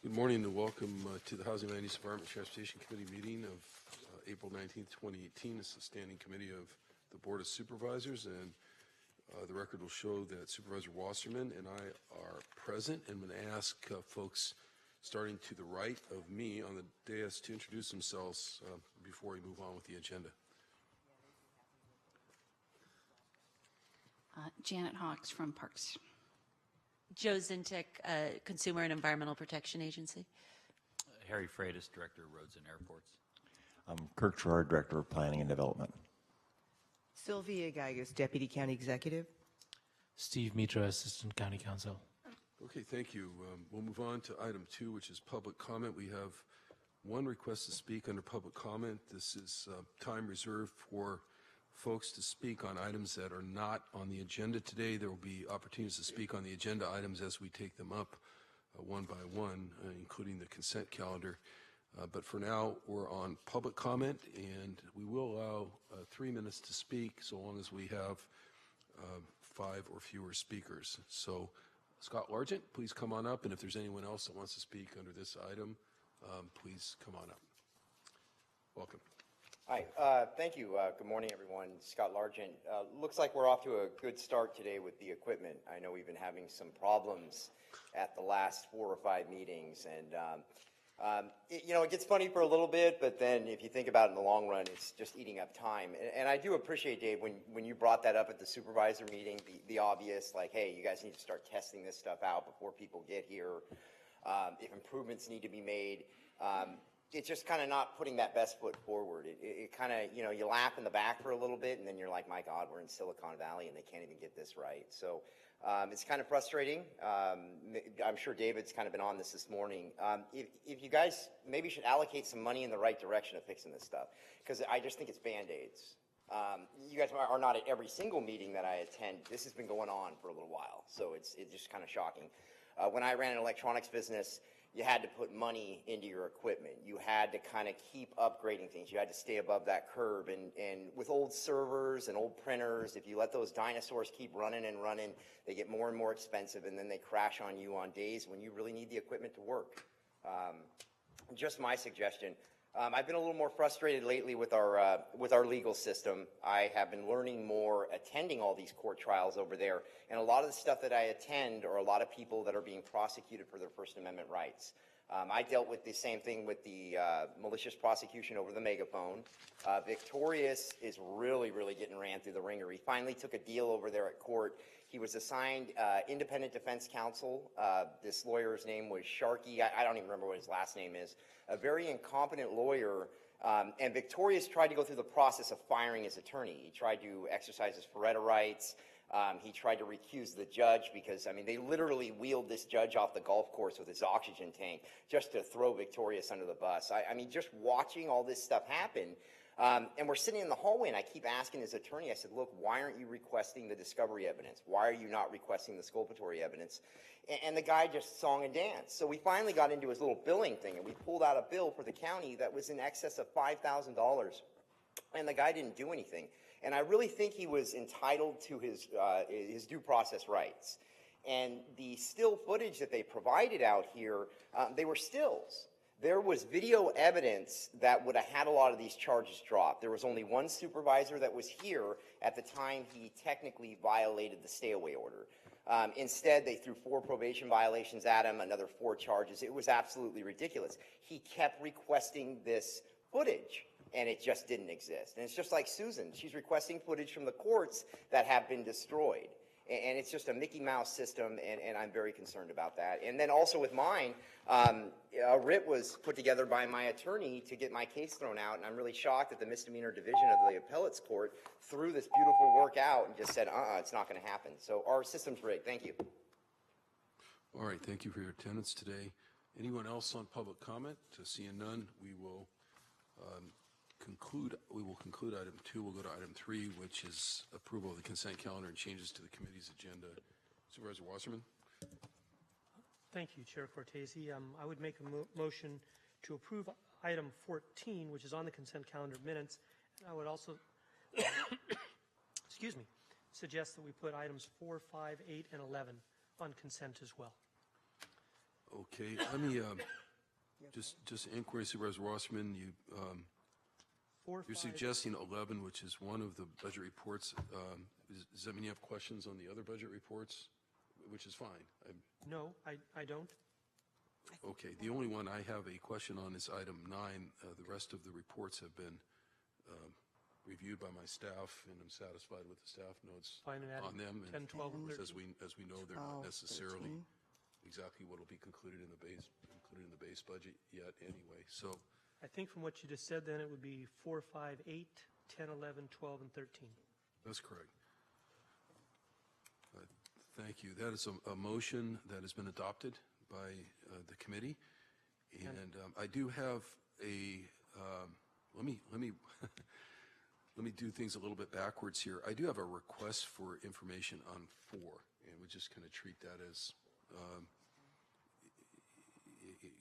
Good morning and welcome to the Housing, Land Use, Environment, Transportation Committee meeting of April 19th, 2018. This is a standing committee of the Board of Supervisors, and the record will show that Supervisor Wasserman and I are present. And I'm going to ask folks starting to the right of me on the dais to introduce themselves before we move on with the agenda. Janet Hawks from Parks. Joe Zintek, Consumer and Environmental Protection Agency. Harry Freitas, Director of Roads and Airports. I'm Kirk Gerard, Director of Planning and Development. Sylvia Geigus, Deputy County Executive. Steve Mitra, Assistant County Counsel. Okay, thank you. We'll move on to item 2, which is public comment. We have one request to speak under public comment. This is time reserved for folks to speak on items that are not on the agenda today. There will be opportunities to speak on the agenda items as we take them up one by one, including the consent calendar. But for now, we're on public comment, and we will allow 3 minutes to speak so long as we have 5 or fewer speakers. So, Scott Largent, please come on up, and if there's anyone else that wants to speak under this item, please come on up. Welcome. Hi, thank you. Good morning, everyone. Scott Largent. Looks like we're off to a good start today with the equipment. I know we've been having some problems at the last 4 or 5 meetings, and it gets funny for a little bit, but then if you think about it in the long run, it's just eating up time. And I do appreciate, Dave, when you brought that up at the supervisor meeting, the obvious, like, hey, you guys need to start testing this stuff out before people get here. If improvements need to be made. It's just kind of not putting that best foot forward. It kind of, you laugh in the back for a little bit, and then you're like, my God, we're in Silicon Valley, and they can't even get this right. So it's kind of frustrating. I'm sure David's kind of been on this morning. If you guys maybe should allocate some money in the right direction of fixing this stuff, because I just think it's Band-Aids. You guys are not at every single meeting that I attend. This has been going on for a little while, so it's just kind of shocking. When I ran an electronics business, you had to put money into your equipment. You had to kind of keep upgrading things. You had to stay above that curve. And with old servers and old printers, if you let those dinosaurs keep running and running, they get more and more expensive, and then they crash on you on days when you really need the equipment to work. Just my suggestion. I've been a little more frustrated lately with our legal system. I have been learning more attending all these court trials over there, and a lot of the stuff that I attend are a lot of people that are being prosecuted for their First Amendment rights. I dealt with the same thing with the malicious prosecution over the megaphone. Victorious is really, really getting ran through the ringer. He finally took a deal over there at court. He was assigned independent defense counsel. This lawyer's name was Sharkey. I don't even remember what his last name is. A very incompetent lawyer. And Victorious tried to go through the process of firing his attorney. He tried to exercise his Faretta rights. He tried to recuse the judge because, they literally wheeled this judge off the golf course with his oxygen tank just to throw Victorious under the bus. Just watching all this stuff happen. And we're sitting in the hallway, and I keep asking his attorney, I said, look, why aren't you requesting the discovery evidence? Why are you not requesting the exculpatory evidence? And the guy just song and danced. So we finally got into his little billing thing, and we pulled out a bill for the county that was in excess of $5,000. And the guy didn't do anything. And I really think he was entitled to his due process rights. And the still footage that they provided out here, they were stills. There was video evidence that would have had a lot of these charges dropped. There was only one supervisor that was here at the time he technically violated the stay-away order. Instead, they threw 4 probation violations at him, another 4 charges. It was absolutely ridiculous. He kept requesting this footage, and it just didn't exist. And it's just like Susan. She's requesting footage from the courts that have been destroyed. And it's just a Mickey Mouse system, and I'm very concerned about that. And then also with mine, a writ was put together by my attorney to get my case thrown out, and I'm really shocked that the misdemeanor division of the appellate's court threw this beautiful work out and just said, it's not going to happen. So our system's rigged. Thank you. All right, thank you for your attendance today. Anyone else on public comment? Seeing none, we will conclude item 2. We'll go to item 3, which is approval of the consent calendar and changes to the committee's agenda. Supervisor Wasserman. Thank you, Chair Cortese. I would make a motion to approve item 14, which is on the consent calendar minutes. And I would also, suggest that we put items 4, 5, 8, and 11 on consent as well. Okay, let me, just inquiry, Supervisor Wasserman, Four, you're five- suggesting 11, which is one of the budget reports. Does that mean you have questions on the other budget reports? Which is fine. No, I don't. Okay, the only one I have a question on is item 9. The rest of the reports have been reviewed by my staff, and I'm satisfied with the staff notes Fine, and adding on them. 10, 12, and 13. As we know, they're not 12, necessarily 13. exactly what will be included in the base budget yet anyway. So, I think from what you just said, then it would be 4, 5, 8, 10, 11, 12, and 13. that's correct. Thank you. That is a motion that has been adopted by the committee. And I do have let me let me do things a little bit backwards here. I do have a request for information on 4, and we just kind of treat that as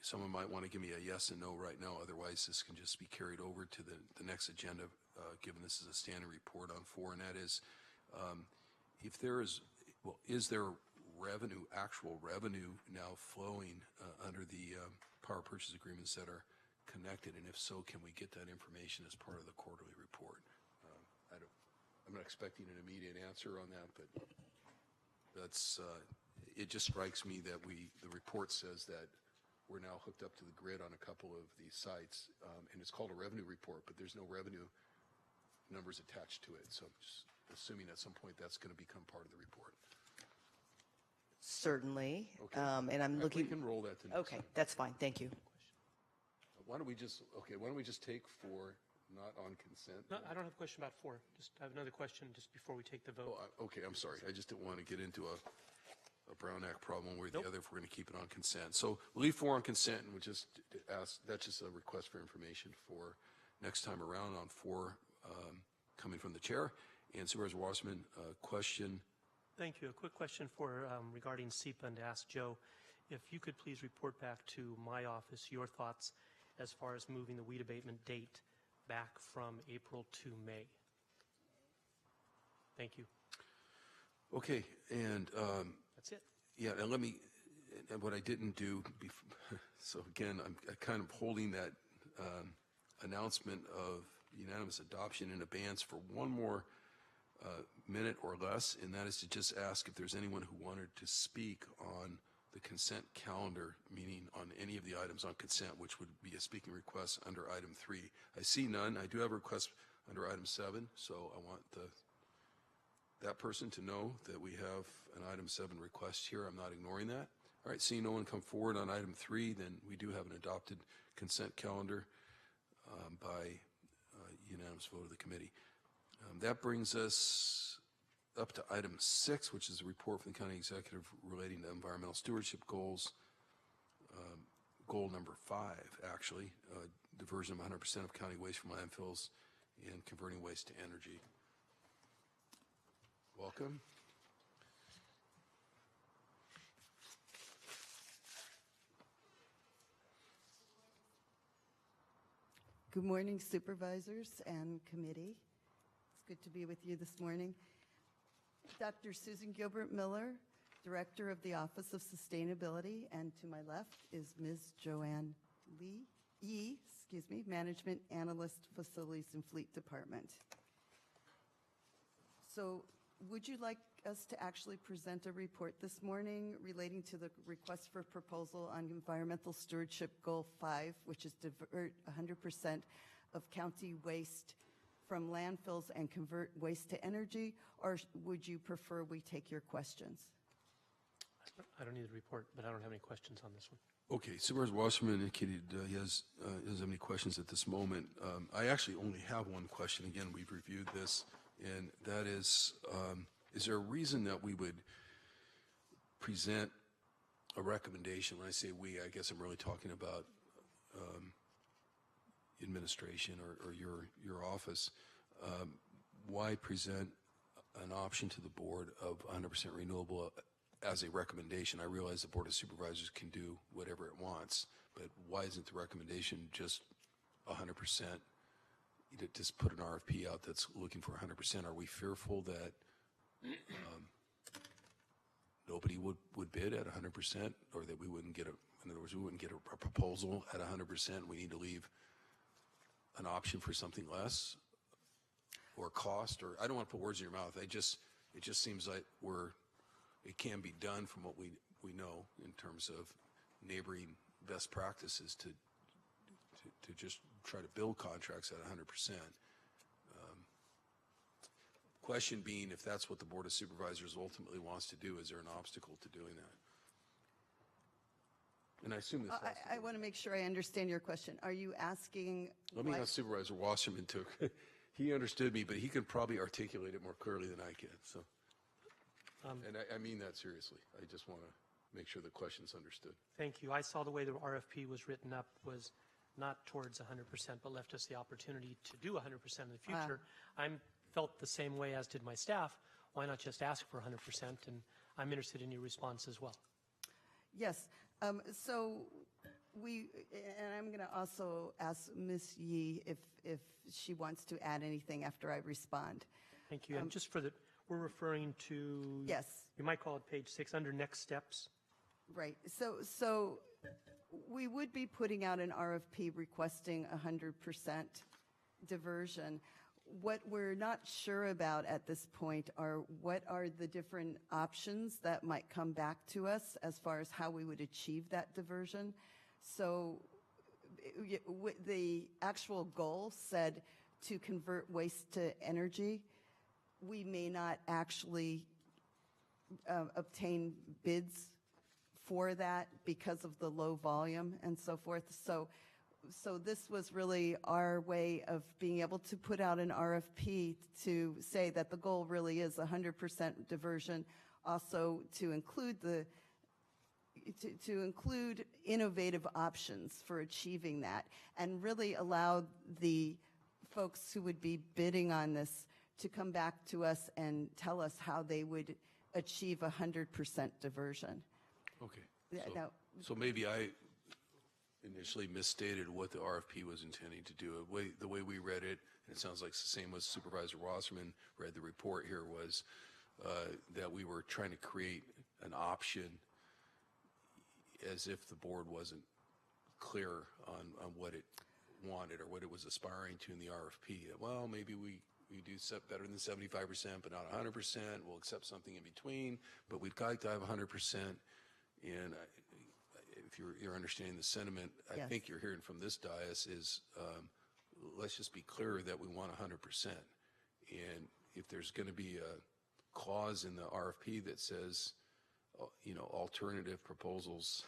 someone might want to give me a yes and no right now. Otherwise, this can just be carried over to the next agenda, given this is a standing report on 4, and that is if there is, well, is there actual revenue now flowing under the power purchase agreements that are connected, and if so, can we get that information as part of the quarterly report? I'm not expecting an immediate answer on that, but that's it just strikes me that the report says that we're now hooked up to the grid on a couple of these sites, and it's called a revenue report, but there's no revenue numbers attached to it. So I'm just assuming at some point that's going to become part of the report. Certainly. Okay. And I'm looking. We can roll that to next Okay, time. that's fine. Thank you. Why don't we just take 4 not on consent? No, I don't have a question about 4. Just I have another question just before we take the vote. Okay, I'm sorry. I just didn't want to get into a Brown Act problem where the Nope. other if we're going to keep it on consent. So we'll leave 4 on consent, and we'll just ask, that's just a request for information for next time around on 4 coming from the chair. And Supervisor Wasserman, question. Thank you. A quick question for regarding SEPA, and to ask Joe, if you could please report back to my office your thoughts as far as moving the weed abatement date back from April to May. Thank you. Okay, and That's it. yeah, and and what I didn't do, so again, I'm kind of holding that announcement of unanimous adoption in abeyance for one more minute or less, and that is to just ask if there's anyone who wanted to speak on the consent calendar, meaning on any of the items on consent, which would be a speaking request under item 3. I see none. I do have a request under item 7, so I want that person to know that we have an item 7 request here. I'm not ignoring that. All right, seeing no one come forward on item 3, then we do have an adopted consent calendar by unanimous vote of the committee. That brings us up to item 6, which is a report from the county executive relating to environmental stewardship goals. Goal number 5, actually, diversion of 100% of county waste from landfills and converting waste to energy. Welcome. Good morning, supervisors and committee. It's good to be with you this morning. Dr. Susan Gilbert Miller, Director of the Office of Sustainability, and to my left is Ms. Joanne Yee, Management Analyst, Facilities and Fleet Department. So would you like us to actually present a report this morning relating to the request for proposal on environmental stewardship goal 5, which is divert 100% of county waste from landfills and convert waste to energy, or would you prefer we take your questions? I don't need a report, but I don't have any questions on this one. Okay, Supervisor Wasserman indicated he doesn't have any questions at this moment. I actually only have one question. Again, we've reviewed this, and that is there a reason that we would present a recommendation? When I say we, I guess I'm really talking about administration or your office. Why present an option to the board of 100% renewable as a recommendation? I realize the Board of Supervisors can do whatever it wants, but why isn't the recommendation just 100%? You just put an RFP out that's looking for 100%. Are we fearful that nobody would bid at 100%, or that we wouldn't get In other words, we wouldn't get a proposal at 100%. We need to leave an option for something less or cost, or I don't want to put words in your mouth. It just seems like it can be done from what we know in terms of neighboring best practices to just try to build contracts at 100%. Question being, if that's what the Board of Supervisors ultimately wants to do, is there an obstacle to doing that? And I assume this. I want to make sure I understand your question. Are you asking? Let me ask Supervisor Wasserman to. He understood me, but he can probably articulate it more clearly than I can. So, and I mean that seriously. I just want to make sure the question's understood. Thank you. I saw the way the RFP was written up was not towards 100%, but left us the opportunity to do 100% in the future. I felt the same way, as did my staff. Why not just ask for 100%? And I'm interested in your response as well. Yes. So and I'm going to also ask Ms. Yee if she wants to add anything after I respond. Thank you. And just for we're referring to. Yes. You might call it page 6 under next steps. Right. So we would be putting out an RFP requesting 100% diversion. What we're not sure about at this point are what are the different options that might come back to us as far as how we would achieve that diversion. So the actual goal said to convert waste to energy. We may not actually obtain bids for that because of the low volume and so forth. So this was really our way of being able to put out an RFP to say that the goal really is 100% diversion, also to include to include innovative options for achieving that, and really allow the folks who would be bidding on this to come back to us and tell us how they would achieve 100% diversion. Okay. Now, So maybe I initially misstated what the RFP was intending to do. The way we read it, and it sounds like it's the same as Supervisor Wasserman read the report here, was that we were trying to create an option as if the board wasn't clear on what it wanted or what it was aspiring to in the RFP. Well, maybe we do better than 75%, but not 100%. We'll accept something in between, but we'd like to have 100%. And if you're understanding the sentiment, I Yes. think you're hearing from this dais is let's just be clear that we want 100%. And if there's going to be a clause in the RFP that says, alternative proposals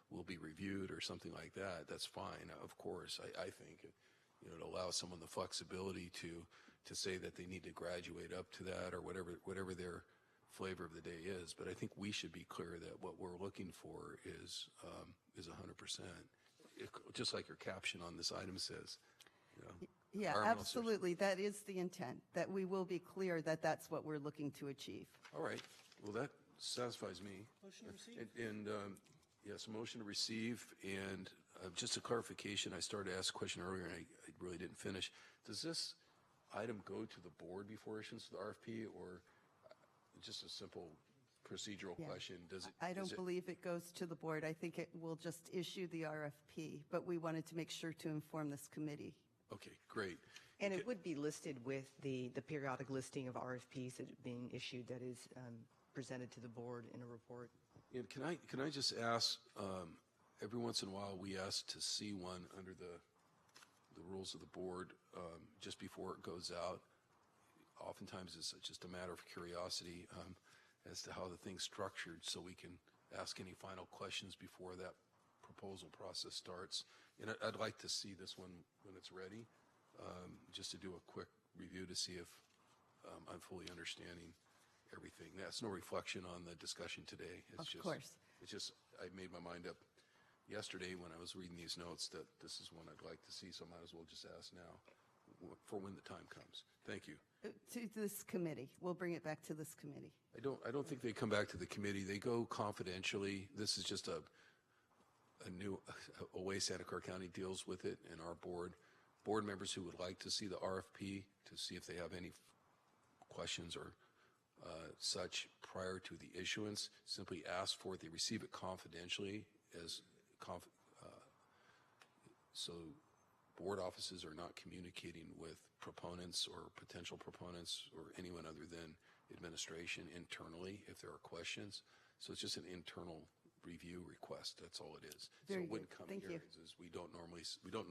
will be reviewed or something like that, that's fine. Of course, I think it allows someone the flexibility to say that they need to graduate up to that or whatever their flavor of the day is. But I think we should be clear that what we're looking for is 100%, just like your caption on this item says. Yeah, absolutely. That is the intent, that we will be clear that that's what we're looking to achieve. All right. Well, that satisfies me. Motion to receive. And yes, a motion to receive. And just a clarification, I started to ask a question earlier and I really didn't finish. Does this item go to the board before issuance of the RFP, or just a simple procedural question? I don't believe it goes to the board. I think it will just issue the RFP, but we wanted to make sure to inform this committee. Okay, great. And it would be listed with the periodic listing of RFPs that are being issued that is presented to the board in a report. And can I just ask, every once in a while we ask to see one under the rules of the board just before it goes out. Oftentimes it's just a matter of curiosity as to how the thing's structured, so we can ask any final questions before that proposal process starts. And I'd like to see this one when it's ready, just to do a quick review to see if I'm fully understanding everything. That's no reflection on the discussion today. Of course. It's just I made my mind up yesterday when I was reading these notes that this is one I'd like to see, so I might as well just ask now for when the time comes. Thank you. To this committee. We'll bring it back to this committee. I don't think they come back to the committee. They go confidentially. This is just a way Santa Clara County deals with it, and our board members who would like to see the RFP to see if they have any questions or such prior to the issuance simply ask for it. They receive it confidentially, as so board offices are not communicating with proponents or potential proponents or anyone other than administration internally if there are questions. So it's just an internal review request. That's all it is. So Very it wouldn't good. come Thank here. you. We don't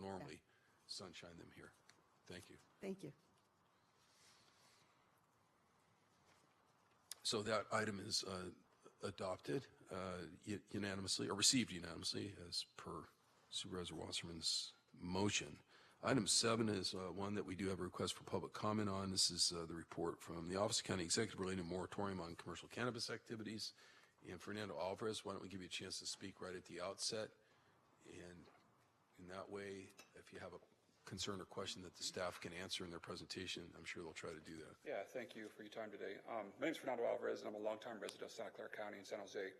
normally sunshine them here. Thank you. Thank you. So that item is adopted unanimously, or received unanimously, as per Supervisor Wasserman's motion. Item 7 is one that we do have a request for public comment on. This is the report from the Office of County Executive relating to moratorium on commercial cannabis activities. And Fernando Alvarez, why don't we give you a chance to speak right at the outset? And in that way, if you have a concern or question that the staff can answer in their presentation, I'm sure they'll try to do that. Yeah, thank you for your time today. My name is Fernando Alvarez, and I'm a longtime resident of Santa Clara County in San Jose.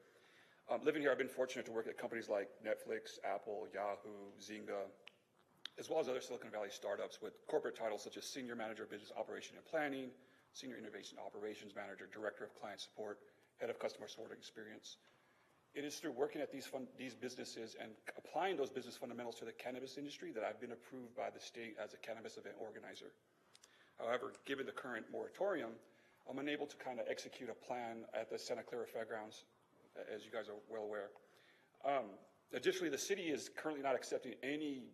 Living here, I've been fortunate to work at companies like Netflix, Apple, Yahoo, Zynga, as well as other Silicon Valley startups with corporate titles such as Senior Manager of Business Operation and Planning, Senior Innovation Operations Manager, Director of Client Support, Head of Customer Support Experience. It is through working at these businesses and applying those business fundamentals to the cannabis industry that I've been approved by the state as a cannabis event organizer. However, given the current moratorium, I'm unable to kind of execute a plan at the Santa Clara Fairgrounds, as you guys are well aware. Additionally, the city is currently not accepting any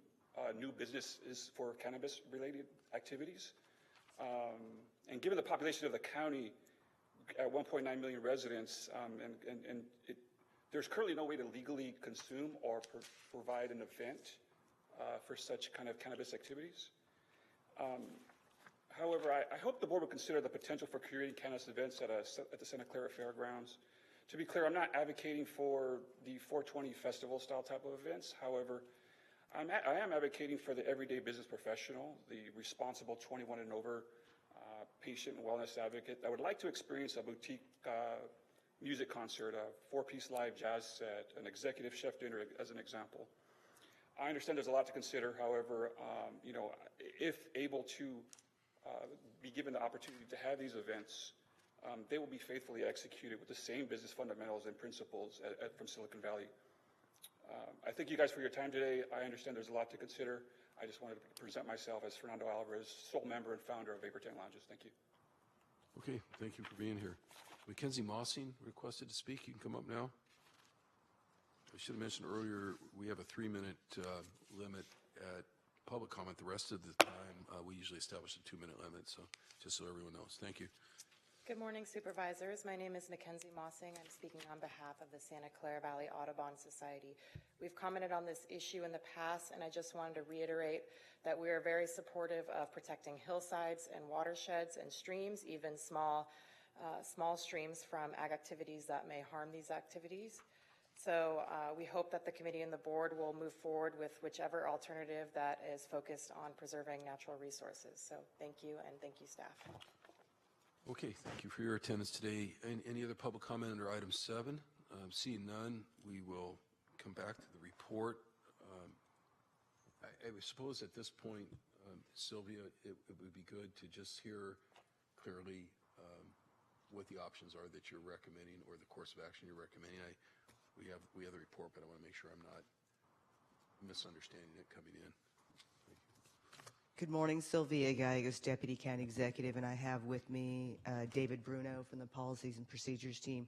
new businesses for cannabis-related activities. And given the population of the county at 1.9 million residents, there's currently no way to legally consume or provide an event for such kind of cannabis activities. However, I hope the board will consider the potential for creating cannabis events at the Santa Clara Fairgrounds. To be clear, I'm not advocating for the 420 festival style type of events. However, I am advocating for the everyday business professional, the responsible 21 and over patient and wellness advocate that would like to experience a boutique music concert, a 4-piece live jazz set, an executive chef dinner, as an example. I understand there's a lot to consider. However, if able to be given the opportunity to have these events, they will be faithfully executed with the same business fundamentals and principles from Silicon Valley. I thank you guys for your time today. I understand there's a lot to consider. I just wanted to present myself as Fernando Alvarez, sole member and founder of Vapor 10 Lounges. Thank you. Okay, thank you for being here. Mackenzie Mossing requested to speak. You can come up now. I should have mentioned earlier, we have a 3-minute limit at public comment. The rest of the time, we usually establish a 2-minute limit, so just so everyone knows. Thank you. Good morning, supervisors. My name is Mackenzie Mossing. I'm speaking on behalf of the Santa Clara Valley Audubon Society. We've commented on this issue in the past, and I just wanted to reiterate that we are very supportive of protecting hillsides and watersheds and streams, even small streams from ag activities that may harm these activities. So we hope that the committee and the board will move forward with whichever alternative that is focused on preserving natural resources. So thank you, and thank you, staff. Okay, thank you for your attendance today. Any other public comment under item 7? Seeing none, we will come back to the report. I would suppose at this point, Sylvia, it would be good to just hear clearly what the options are that you're recommending or the course of action you're recommending. We have the report, but I want to make sure I'm not misunderstanding it coming in. Good morning, Sylvia Gallegos, Deputy County Executive, and I have with me David Bruno from the Policies and Procedures team.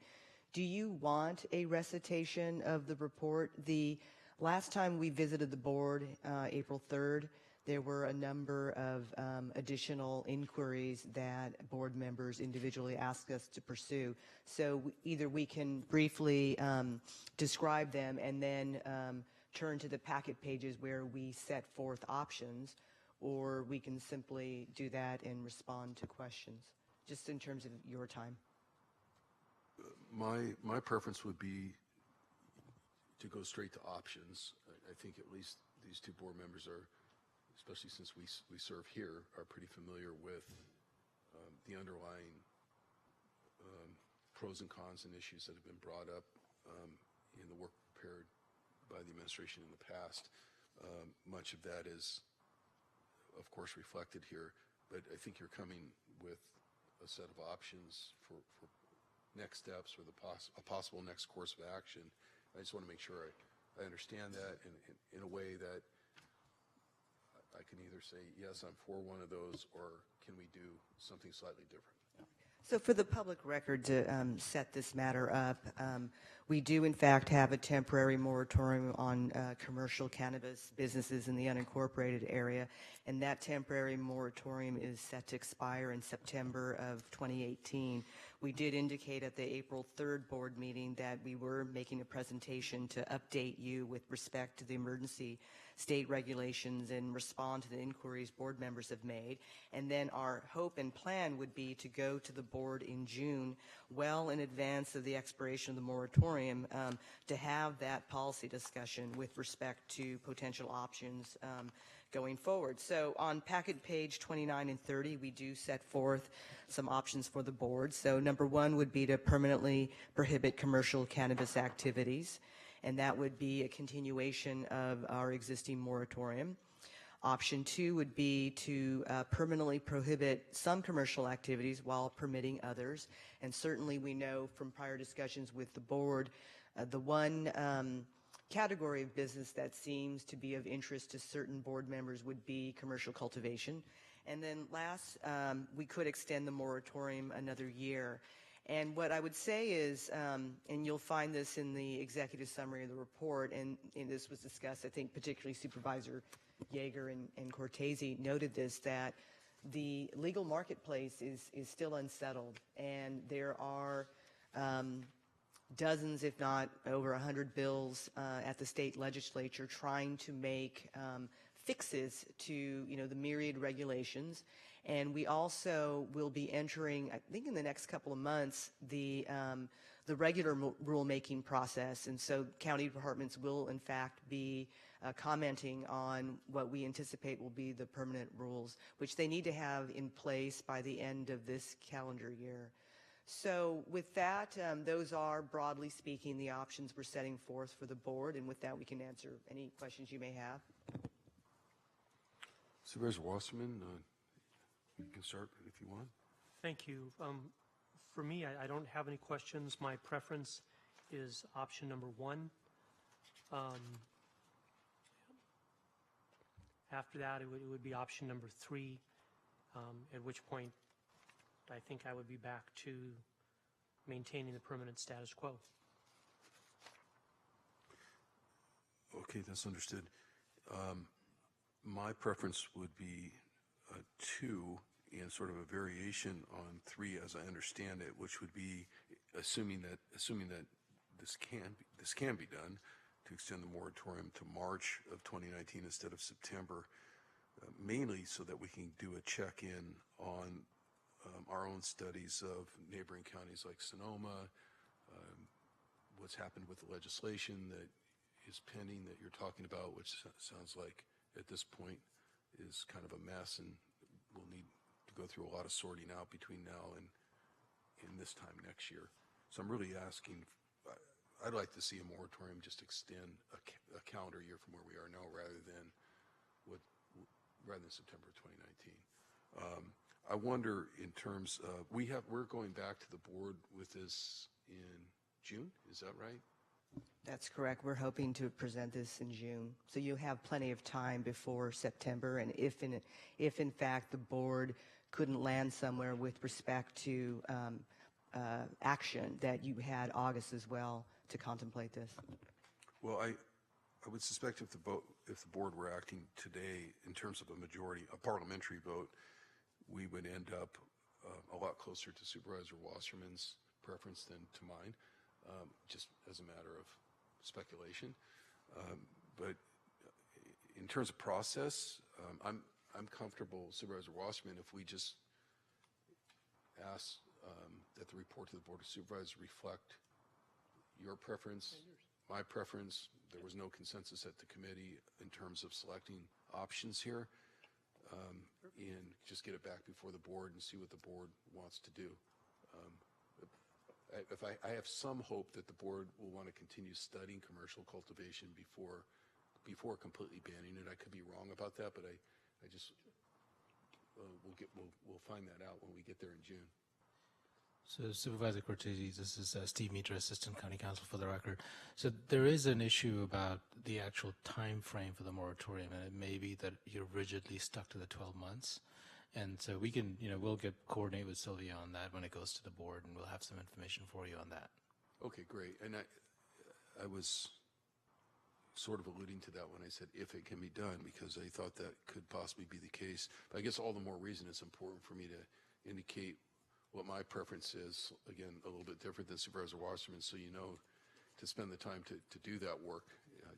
Do you want a recitation of the report? The last time we visited the board, April 3rd, there were a number of additional inquiries that board members individually asked us to pursue. So either we can briefly describe them and then turn to the packet pages where we set forth options, or we can simply do that and respond to questions, just in terms of your time. My preference would be to go straight to options. I think at least these two board members are, especially since we serve here, are pretty familiar with the underlying pros and cons and issues that have been brought up in the work prepared by the administration in the past. Much of that is, of course, reflected here, but I think you're coming with a set of options for next steps or a possible next course of action. I just want to make sure I understand that in a way that I can either say, yes, I'm for one of those, or can we do something slightly different? So for the public record to set this matter up, we do in fact have a temporary moratorium on commercial cannabis businesses in the unincorporated area, and that temporary moratorium is set to expire in September of 2018. We did indicate at the April 3rd board meeting that we were making a presentation to update you with respect to the emergency state regulations and respond to the inquiries board members have made. And then our hope and plan would be to go to the board in June, well in advance of the expiration of the moratorium, to have that policy discussion with respect to potential options going forward. So on packet page 29 and 30, we do set forth some options for the board. So number one would be to permanently prohibit commercial cannabis activities, and that would be a continuation of our existing moratorium. Option two would be to permanently prohibit some commercial activities while permitting others. And certainly we know from prior discussions with the board, the one category of business that seems to be of interest to certain board members would be commercial cultivation. And then last, we could extend the moratorium another year. And what I would say is, and you'll find this in the executive summary of the report, and this was discussed, I think particularly Supervisor Yeager and Cortese noted this, that the legal marketplace is still unsettled, and there are dozens, if not over 100 bills at the state legislature trying to make fixes to the myriad regulations. And we also will be entering, I think in the next couple of months, the regular rulemaking process. And so county departments will in fact be commenting on what we anticipate will be the permanent rules, which they need to have in place by the end of this calendar year. So with that, those are, broadly speaking, the options we're setting forth for the board. And with that, we can answer any questions you may have. Supervisor Wasserman, you can start if you want. Thank you. For me, I don't have any questions. My preference is option number one. After that, it would be option number three, at which point I think I would be back to maintaining the permanent status quo. Okay, that's understood. My preference would be two, and sort of a variation on three, as I understand it, which would be assuming that this can be done, to extend the moratorium to March of 2019 instead of September, mainly so that we can do a check-in on our own studies of neighboring counties like Sonoma, what's happened with the legislation that is pending that you're talking about, which sounds like at this point is kind of a mess, and we'll need to go through a lot of sorting out between now and this time next year. So I'm really asking, I'd like to see a moratorium just extend a calendar year from where we are now rather than September 2019. I wonder, in terms of, we're going back to the board with this in June, is that right? That's correct. We're hoping to present this in June. So you have plenty of time before September, and if in fact the board couldn't land somewhere with respect to action, that you had August as well to contemplate this. Well, I would suspect if the board were acting today in terms of a parliamentary vote, we would end up a lot closer to Supervisor Wasserman's preference than to mine, just as a matter of speculation. But in terms of process, I'm comfortable, Supervisor Wasserman, if we just ask that the report to the Board of Supervisors reflect your preference, my preference. There was no consensus at the committee in terms of selecting options here, and just get it back before the board and see what the board wants to do. I have some hope that the board will want to continue studying commercial cultivation before completely banning it. I could be wrong about that, but I just we'll find that out when we get there in June. So Supervisor Cortese, this is Steve Mitra, Assistant County Counsel for the record. So there is an issue about the actual time frame for the moratorium, and it may be that you're rigidly stuck to the 12 months. And so we can, we'll coordinate with Sylvia on that when it goes to the board, and we'll have some information for you on that. Okay, great. And I was sort of alluding to that when I said if it can be done, because I thought that could possibly be the case. But I guess all the more reason it's important for me to indicate what my preference is, again, a little bit different than Supervisor Wasserman, so you know to spend the time to do that work,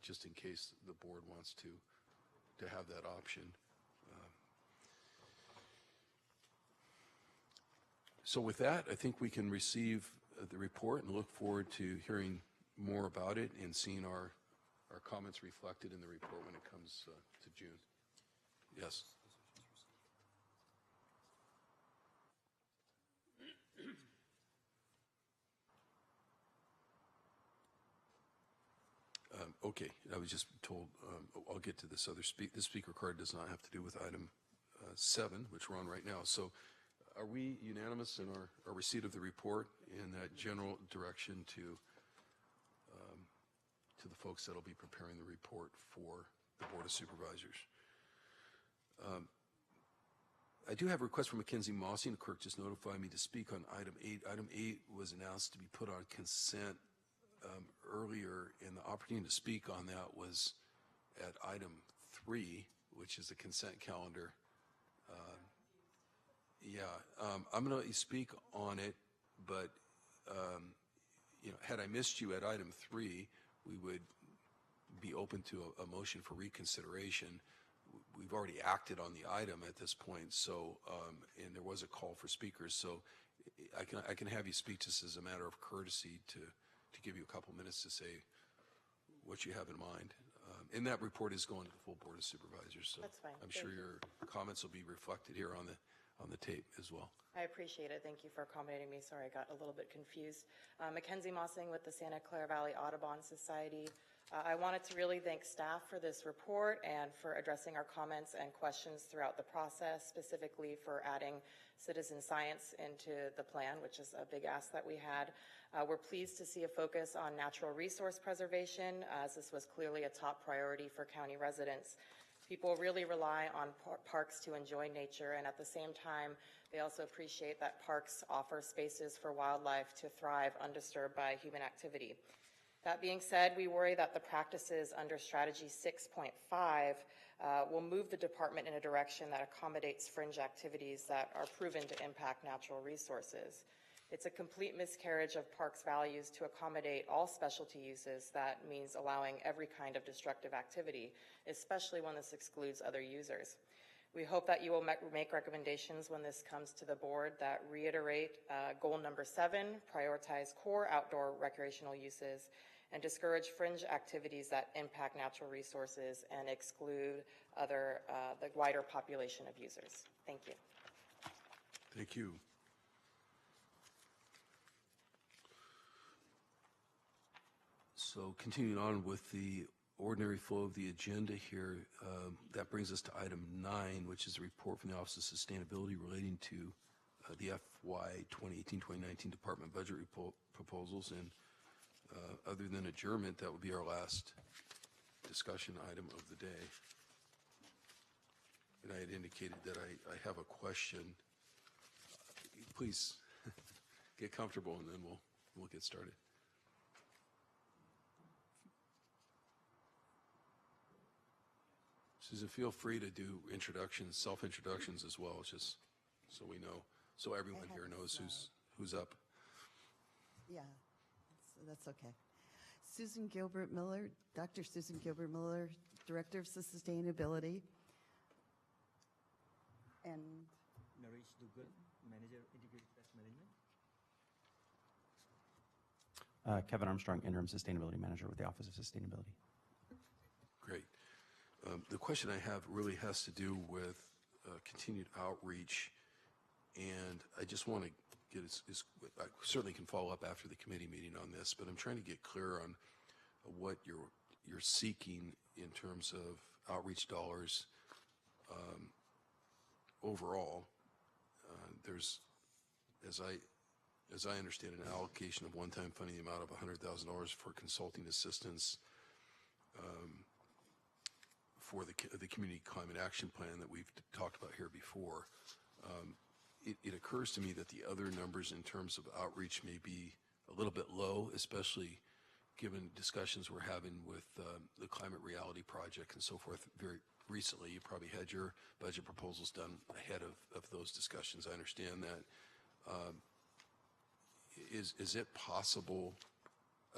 just in case the board wants to have that option. So with that, I think we can receive the report and look forward to hearing more about it and seeing our comments reflected in the report when it comes to June. Yes. Okay, I was just told, I'll get to this other this speaker card does not have to do with item 7, which we're on right now. So are we unanimous in our receipt of the report in that general direction to the folks that will be preparing the report for the Board of Supervisors? I do have a request from Mackenzie Mossing. The clerk just notified me to speak on item 8. Item 8 was announced to be put on consent earlier, and the opportunity to speak on that was at item 3, which is the consent calendar. I'm going to let you speak on it, but had I missed you at item 3, we would be open to a motion for reconsideration. We've already acted on the item at this point, so and there was a call for speakers, so I can have you speak just as a matter of courtesy to give you a couple minutes to say what you have in mind. And that report is going to the full Board of Supervisors, so That's fine. I'm sure your comments will be reflected here on the tape as well. I appreciate it. Thank you for accommodating me. Sorry, I got a little bit confused. Mackenzie Mossing with the Santa Clara Valley Audubon Society. I wanted to really thank staff for this report and for addressing our comments and questions throughout the process, specifically for adding citizen science into the plan, which is a big ask that we had. We're pleased to see a focus on natural resource preservation, as this was clearly a top priority for county residents. People really rely on parks to enjoy nature, and at the same time, they also appreciate that parks offer spaces for wildlife to thrive undisturbed by human activity. That being said, we worry that the practices under Strategy 6.5 will move the department in a direction that accommodates fringe activities that are proven to impact natural resources. It's a complete miscarriage of parks' values to accommodate all specialty uses. That means allowing every kind of destructive activity, especially when this excludes other users. We hope that you will make recommendations when this comes to the board that reiterate goal number 7, prioritize core outdoor recreational uses, and discourage fringe activities that impact natural resources and exclude the wider population of users. Thank you. Thank you. So continuing on with the ordinary flow of the agenda here, that brings us to item 9, which is a report from the Office of Sustainability relating to the FY 2018-2019 department budget proposals. And other than adjournment, that would be our last discussion item of the day. And I had indicated that I have a question. Please get comfortable, and then we'll get started. Susan, feel free to do introductions, self-introductions as well, just so we know, so everyone here knows who's up. Yeah, that's okay. Susan Gilbert Miller, Dr. Susan Gilbert Miller, Director of Sustainability. And Naresh Dugal, Manager, Integrated Pest Management. Kevin Armstrong, Interim Sustainability Manager with the Office of Sustainability. Great. The question I have really has to do with continued outreach, and I just want to get I certainly can follow up after the committee meeting on this, but I'm trying to get clear on what you're seeking in terms of outreach dollars overall. There's, as I as I understand, an allocation of one-time funding, the amount of $100,000 for consulting assistance for the Community Climate Action Plan that we've talked about here before. It occurs to me that the other numbers in terms of outreach may be a little bit low, especially given discussions we're having with the Climate Reality Project and so forth very recently. You probably had your budget proposals done ahead of those discussions. I understand that. Is it possible,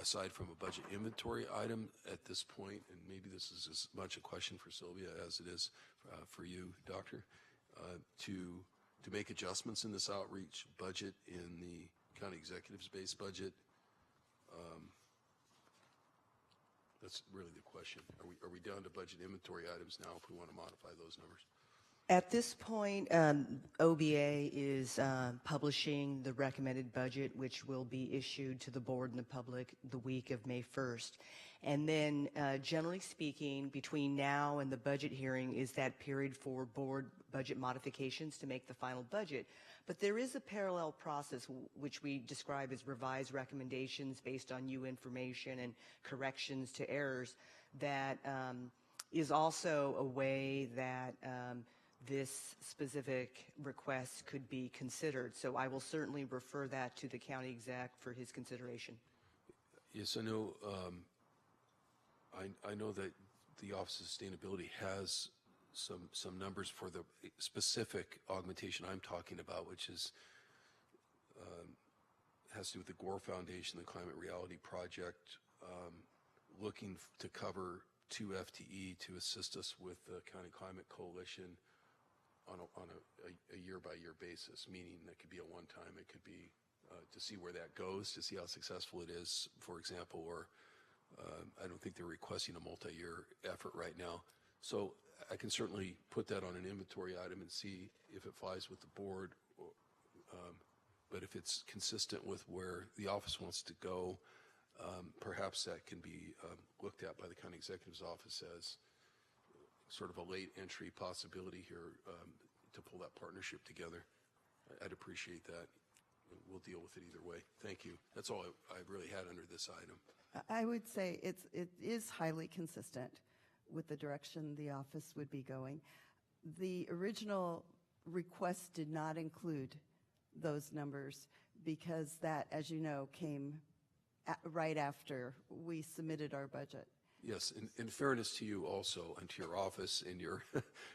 aside from a budget inventory item at this point, and maybe this is as much a question for Sylvia as it is for you, Doctor, to make adjustments in this outreach budget in the county executive's base budget? That's really the question. Are we down to budget inventory items now if we want to modify those numbers? At this point, OBA is publishing the recommended budget, which will be issued to the board and the public the week of May 1st. And then, generally speaking, between now and the budget hearing is that period for board budget modifications to make the final budget. But there is a parallel process, which we describe as revised recommendations based on new information and corrections to errors, that is also a way that this specific request could be considered. So I will certainly refer that to the county exec for his consideration. Yes, I know. I know that the Office of Sustainability has some numbers for the specific augmentation I'm talking about, which is has to do with the Gore Foundation, the Climate Reality Project, looking to cover 2 FTE to assist us with the County Climate Coalition on a year-by-year basis, meaning that could be a one-time, it could be to see where that goes, to see how successful it is, for example, or I don't think they're requesting a multi-year effort right now. So I can certainly put that on an inventory item and see if it flies with the board, but if it's consistent with where the office wants to go, perhaps that can be looked at by the county executive's office as sort of a late entry possibility here to pull that partnership together. I'd appreciate that. We'll deal with it either way. Thank you. That's all I really had under this item. I would say it is highly consistent with the direction the office would be going. The original request did not include those numbers because that, as you know, came right after we submitted our budget. Yes, in fairness to you also and to your office and your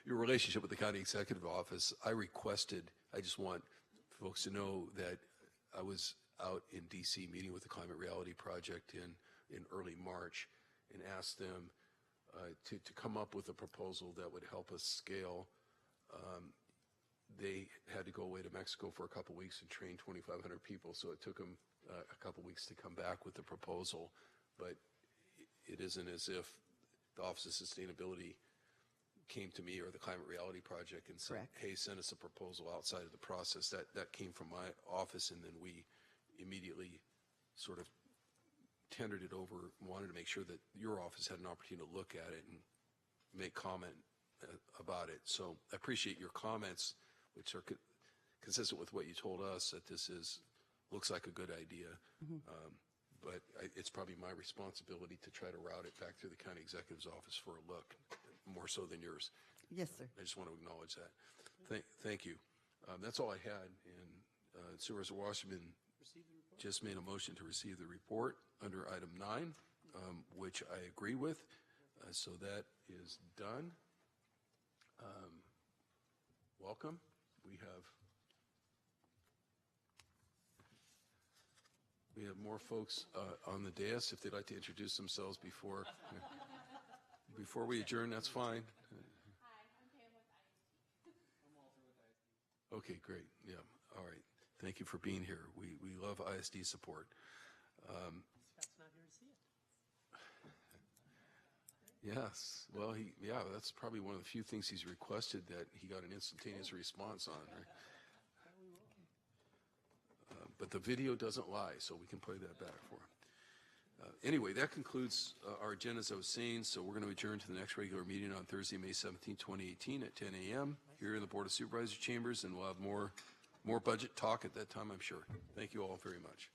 your relationship with the county executive office, I just want folks to know that I was out in D.C. meeting with the Climate Reality Project in early March and asked them to come up with a proposal that would help us scale. They had to go away to Mexico for a couple weeks and train 2,500 people, so it took them a couple weeks to come back with the proposal. But it isn't as if the Office of Sustainability came to me or the Climate Reality Project and said, Correct. hey, send us a proposal outside of the process. That came from my office, and then we immediately sort of tendered it over, wanted to make sure that your office had an opportunity to look at it and make comment about it. So I appreciate your comments, which are consistent with what you told us, that this looks like a good idea. But it's probably my responsibility to try to route it back to the county executive's office for a look, more so than yours. Yes, sir. I just want to acknowledge that. Thank you. That's all I had. And Supervisor Washington just made a motion to receive the report under item 9, which I agree with. So that is done. Welcome. We have more folks on the dais. If they'd like to introduce themselves before we adjourn, that's fine. Hi, I'm Pam with ISD. I'm also with ISD. Okay, great. Yeah, all right. Thank you for being here. We love ISD support. Scott's not here to see it. Yes. Well, that's probably one of the few things he's requested that he got an instantaneous response on, right? But the video doesn't lie, so we can play that back for him. Anyway, that concludes our agenda, as I was saying. So we're going to adjourn to the next regular meeting on Thursday, May 17, 2018 at 10 a.m. here in the Board of Supervisors chambers, and we'll have more more budget talk at that time, I'm sure. Thank you all very much.